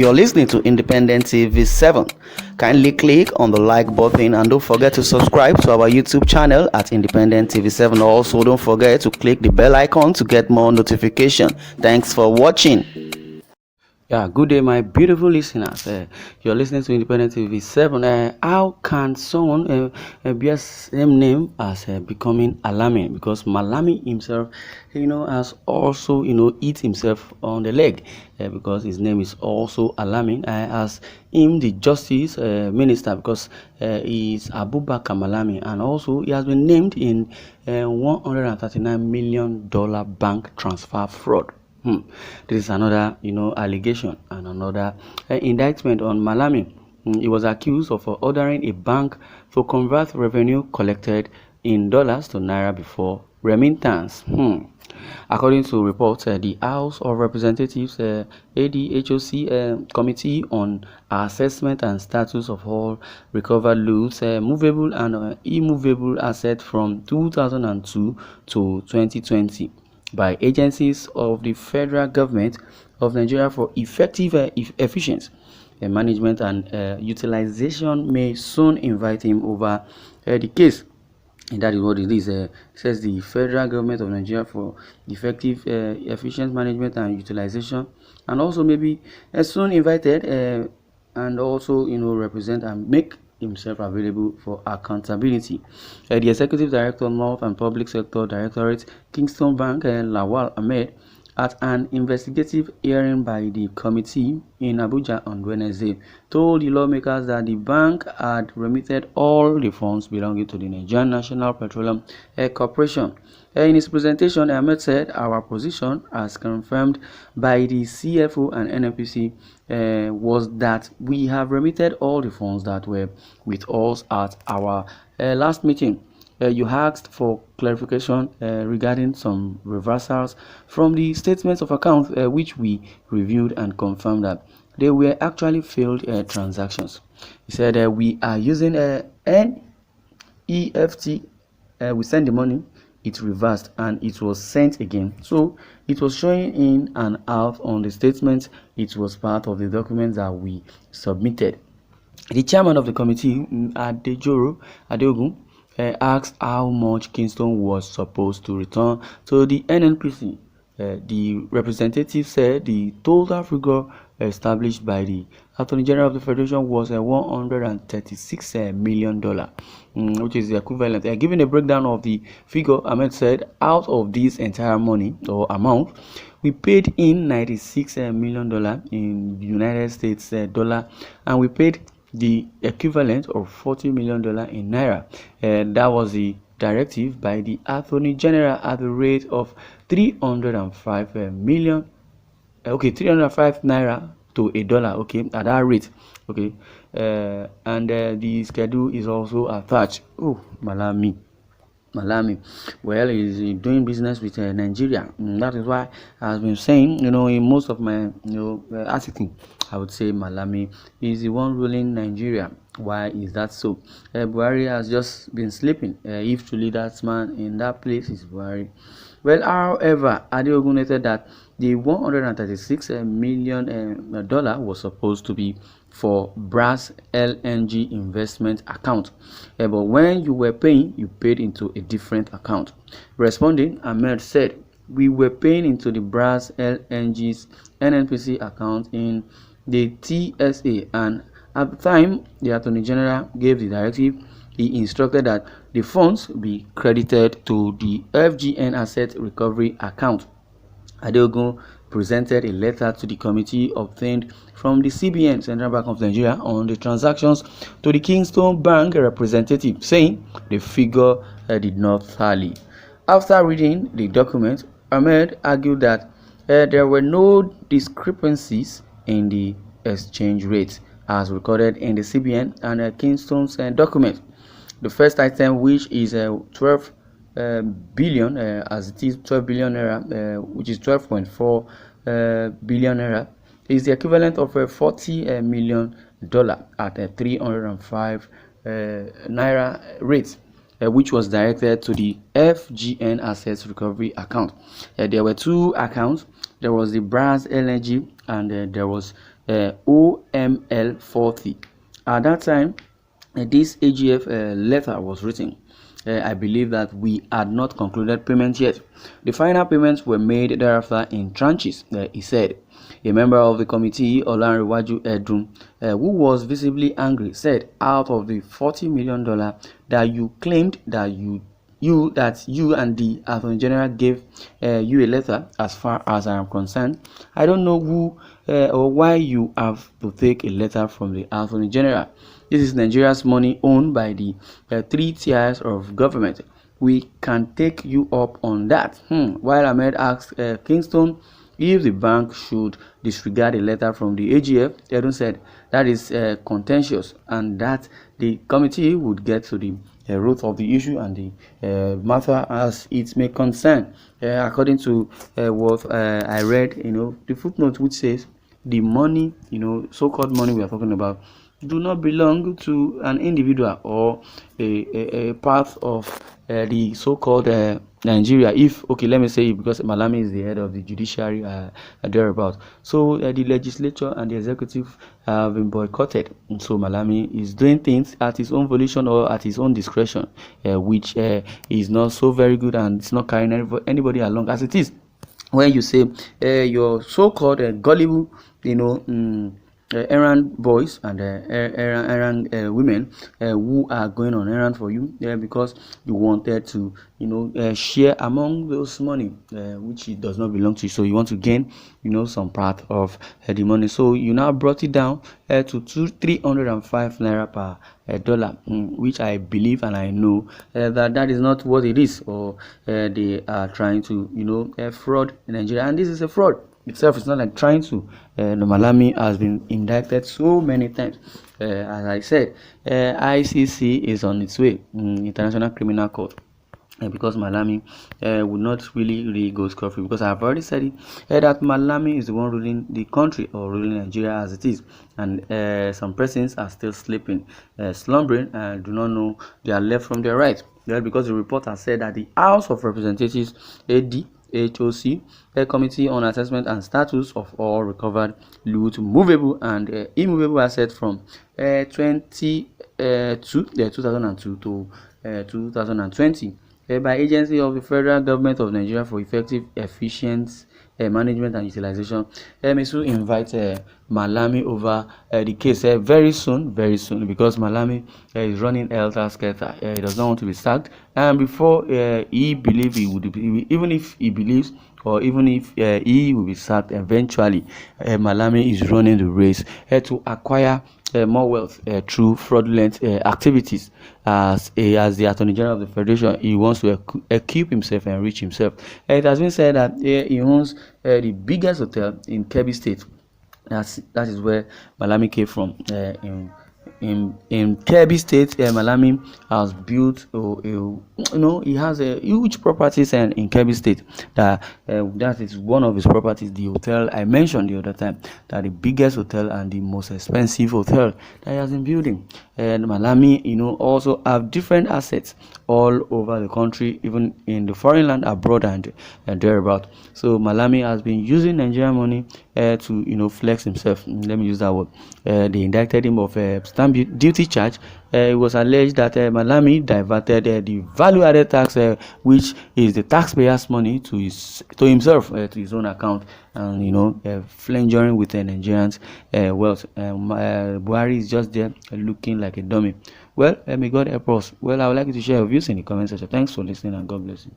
You're listening to Independent TV 7. Kindly click on the like button and don't forget to subscribe to our YouTube channel at Independent TV 7. Also, don't forget to click the bell icon to get more notification. Thanks for watching. Yeah, good day, my beautiful listeners. You're listening to Independent TV 7. How can someone bear same name as becoming Alami? Because Malami himself, has also, eat himself on the leg because his name is also Alami. As him, the Justice Minister, because he is Abubakar Malami, and also he has been named in $139 million bank transfer fraud. This is another, allegation and another indictment on Malami. He was accused of ordering a bank to convert revenue collected in dollars to naira before remittance. According to reports, the House of Representatives ADHOC Committee on Assessment and Status of All Recovered Loans, Movable and Immovable Assets from 2002 to 2020 by agencies of the federal government of Nigeria for effective efficient management and utilization may soon invite him over the case. And that is what it is. It says the federal government of Nigeria for effective efficient management and utilization, and also maybe soon invited and also represent and make himself available for accountability. The Executive Director, North and Public Sector Directorate, Kingston Bank, Lawal Ahmed, at an investigative hearing by the committee in Abuja on Wednesday, told the lawmakers that the bank had remitted all the funds belonging to the Nigerian National Petroleum Corporation. In his presentation, Ahmed said, "Our position, as confirmed by the CFO and NNPC, was that we have remitted all the funds that were with us at our last meeting. You asked for clarification regarding some reversals from the statements of account, which we reviewed and confirmed that they were actually failed transactions." He said, "We are using NEFT. We sent the money, it reversed, and it was sent again. So it was showing in and out on the statement. It was part of the documents that we submitted." The chairman of the committee, Adeogun, asked how much Kingston was supposed to return to the NNPC. The representative said the total figure established by the Attorney General of the Federation was $136 million, which is the equivalent. Giving a breakdown of the figure, Ahmed said, "Out of this entire money or amount, we paid in $96 million in United States dollar, and we paid the equivalent of $40 million in naira. That was the directive by the Attorney General at the rate of 305 million. 305 naira to a dollar. Okay, at that rate. Okay, and the schedule is also attached. Oh, Malami. Well, he's doing business with Nigeria. That is why I've been saying, in most of my, articles, I would say Malami is the one ruling Nigeria. Why is that so? Buhari has just been sleeping. If truly that man in that place is Buhari. Well, however, Adeogun noted that the $136 million was supposed to be for Brass LNG investment account, but when you were paying, you paid into a different account. Responding, Ahmed said, "We were paying into the Brass LNG's NNPC account in the TSA, and at the time the Attorney General gave the directive, he instructed that the funds be credited to the FGN asset recovery account." Adeogun presented a letter to the committee obtained from the CBN, Central Bank of Nigeria, on the transactions to the Kingston Bank representative, saying the figure did not tally. After reading the document, Ahmed argued that there were no discrepancies in the exchange rate as recorded in the CBN and Kingston's document. The first item, which is 12 billion, as it is 12 billion naira, which is 12.4 billion naira, is the equivalent of $40 million at a 305 naira rate, which was directed to the FGN Assets Recovery account. There were two accounts. There was the Brass LNG and there was OML 40. At that time, this AGF letter was written. I believe that we had not concluded payment yet. The final payments were made thereafter in tranches, he said. A member of the committee, Olanrewaju Edun, who was visibly angry, said, out of the $40 million that you claimed that you and the Attorney General gave you a letter, as far as I am concerned, I don't know who or why you have to take a letter from the Attorney General. This is Nigeria's money owned by the three tiers of government. We can take you up on that. While Ahmed asked Kingston if the bank should disregard a letter from the AGF, Edun said that is contentious and that the committee would get to the root of the issue and the matter as it may concern. According to what I read, the footnote which says the money, so-called money we are talking about, do not belong to an individual or a part of the so-called Nigeria. Let me say it, because Malami is the head of the judiciary thereabout. So the legislature and the executive have been boycotted. And so Malami is doing things at his own volition or at his own discretion, which is not so very good, and it's not carrying anybody along as it is. When you say your so-called gullible, errand boys and errand women who are going on errand for you, because you wanted to share among those money which it does not belong to you, so you want to gain some part of the money. So you now brought it down to 305 naira per dollar, which I believe and I know that is not what it is, or they are trying to fraud in Nigeria, and this is a fraud itself. It's not like trying to Malami has been indicted so many times. As I said, ICC is on its way, International Criminal Court, because Malami would not really go scot-free, because I've already said it, that Malami is the one ruling the country, or ruling Nigeria as it is, and some persons are still sleeping, slumbering, and do not know their left from their right. Because the report has said that the House of Representatives, HOC, a committee on assessment and status of all recovered loot, movable and immovable assets from 2002 to 2020 by agency of the Federal Government of Nigeria for effective, efficient management and utilization, may soon invite Malami over the case very soon, because Malami is running helter-skelter. He does not want to be sacked, and before he believes he would be, even if he believes, or even if he will be sacked eventually, Malami is running the race to acquire more wealth through fraudulent activities. As the Attorney General of the Federation, he wants to equip himself and enrich himself. It has been said that he owns the biggest hotel in Kebbi State. That is where Malami came from. In Kebbi State, Malami has built he has a huge properties in Kebbi State. That is one of his properties, the hotel I mentioned the other time, that the biggest hotel and the most expensive hotel that he has been building. And Malami also have different assets all over the country, even in the foreign land, abroad and thereabout. So Malami has been using Nigerian money to flex himself. Let me use that word. They indicted him of stamp duty charge. It was alleged that Malami diverted the value-added tax, which is the taxpayers' money, to himself, to his own account, and flangering with Nigerians' wealth. Buhari is just there looking like a dummy. Well, may God help us. Well, I would like you to share your views in the comment section. Thanks for listening, and God bless you.